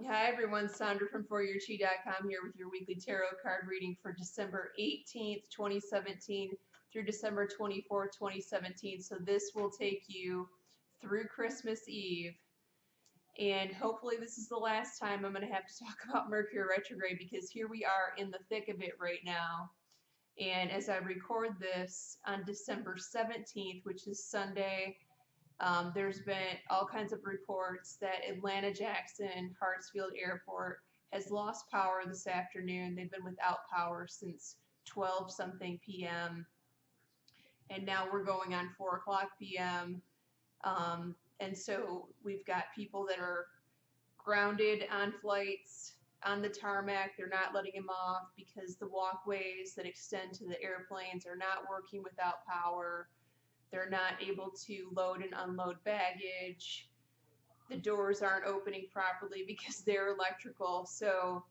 Hi everyone, Sandra from ForYourChi.com here with your weekly tarot card reading for December 18th, 2017 through December 24th, 2017. So this will take you through Christmas Eve. And hopefully this is the last time I'm going to have to talk about Mercury retrograde because here we are in the thick of it right now. And as I record this on December 17th, which is Sunday, there's been all kinds of reports that Atlanta Jackson Hartsfield Airport has lost power this afternoon. They've been without power since 12 something p.m. and now we're going on 4 o'clock p.m. And so we've got people that are grounded on flights on the tarmac. They're not letting them off because the walkways that extend to the airplanes are not working without power. They're not able to load and unload baggage. The doors aren't opening properly because they're electrical. So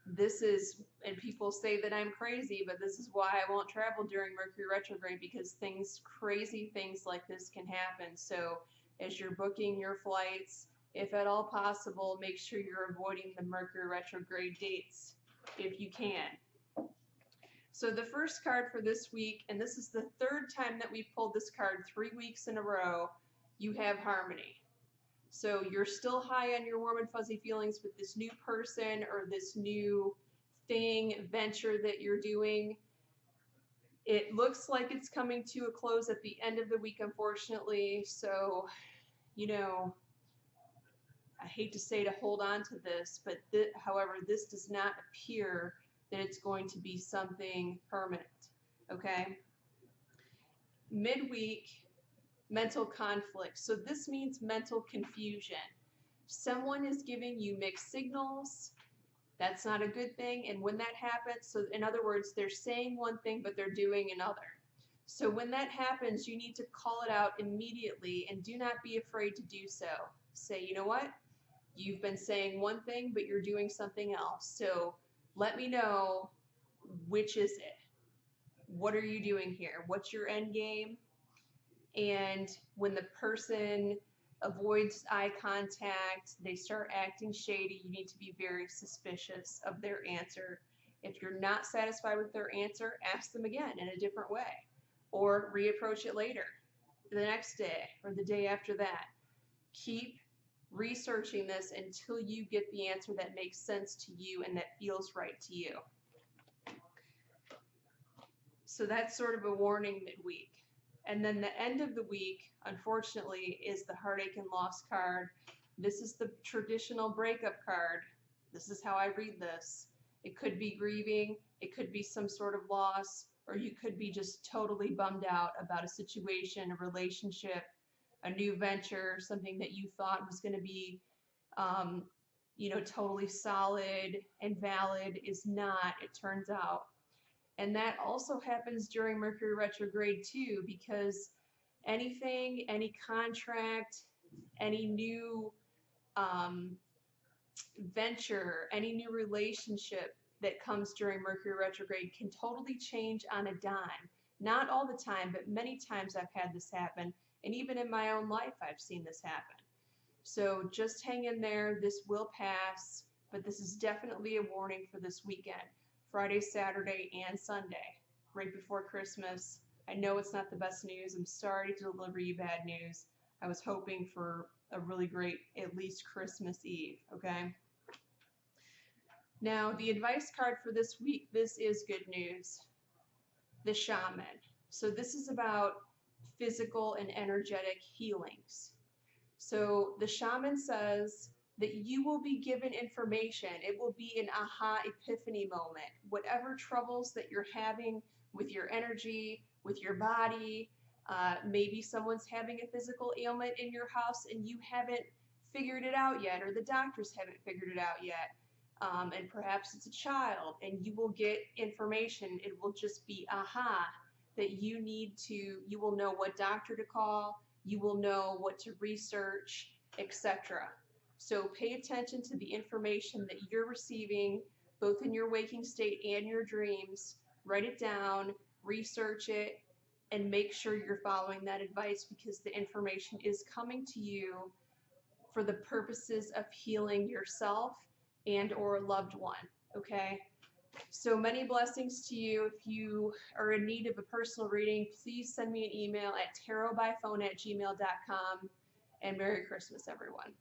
this is, and people say that I'm crazy, but this is why I won't travel during Mercury retrograde, because crazy things like this can happen. So as you're booking your flights, if at all possible, make sure you're avoiding the Mercury retrograde dates if you can. So the first card for this week, and this is the third time that we've pulled this card 3 weeks in a row, you have harmony. So you're still high on your warm and fuzzy feelings with this new person or this new thing, venture that you're doing. It looks like it's coming to a close at the end of the week, unfortunately. So, I hate to say to hold on to this, but however, this does not appear that it's going to be something permanent. Okay? Midweek, mental conflict. So this means mental confusion. Someone is giving you mixed signals. That's not a good thing. And when that happens, so in other words, they're saying one thing, but they're doing another. So when that happens, you need to call it out immediately and do not be afraid to do so. Say, you know what? You've been saying one thing, but you're doing something else. So let me know, which is it? What are you doing here? What's your end game? And when the person avoids eye contact, they start acting shady, you need to be very suspicious of their answer. If you're not satisfied with their answer, ask them again in a different way, or reapproach it later, the next day, or the day after that. Keep researching this until you get the answer that makes sense to you and that feels right to you. So that's sort of a warning midweek. And then the end of the week, unfortunately, is the heartache and loss card. This is the traditional breakup card. This is how I read this. It could be grieving, it could be some sort of loss, or you could be just totally bummed out about a situation, a relationship, a new venture, something that you thought was going to be, totally solid and valid is not, it turns out. And that also happens during Mercury retrograde too, because any contract, any new venture, any new relationship that comes during Mercury retrograde can totally change on a dime. Not all the time, but many times I've had this happen. And even in my own life, I've seen this happen. So just hang in there. This will pass, but this is definitely a warning for this weekend. Friday, Saturday, and Sunday, right before Christmas. I know it's not the best news. I'm sorry to deliver you bad news. I was hoping for a really great, at least Christmas Eve, okay? Now, the advice card for this week, this is good news. The Shaman. So this is about physical and energetic healings. So the shaman says that you will be given information. It will be an aha epiphany moment. Whatever troubles that you're having with your energy, with your body, maybe someone's having a physical ailment in your house and you haven't figured it out yet, or the doctors haven't figured it out yet. And perhaps it's a child, and you will get information. It will just be aha, that you will know what doctor to call, you will know what to research, etc. So pay attention to the information that you're receiving, both in your waking state and your dreams. Write it down, research it, and make sure you're following that advice, because the information is coming to you for the purposes of healing yourself and or a loved one, okay? So many blessings to you. If you are in need of a personal reading, please send me an email at tarotbyphone@gmail.com, and Merry Christmas, everyone.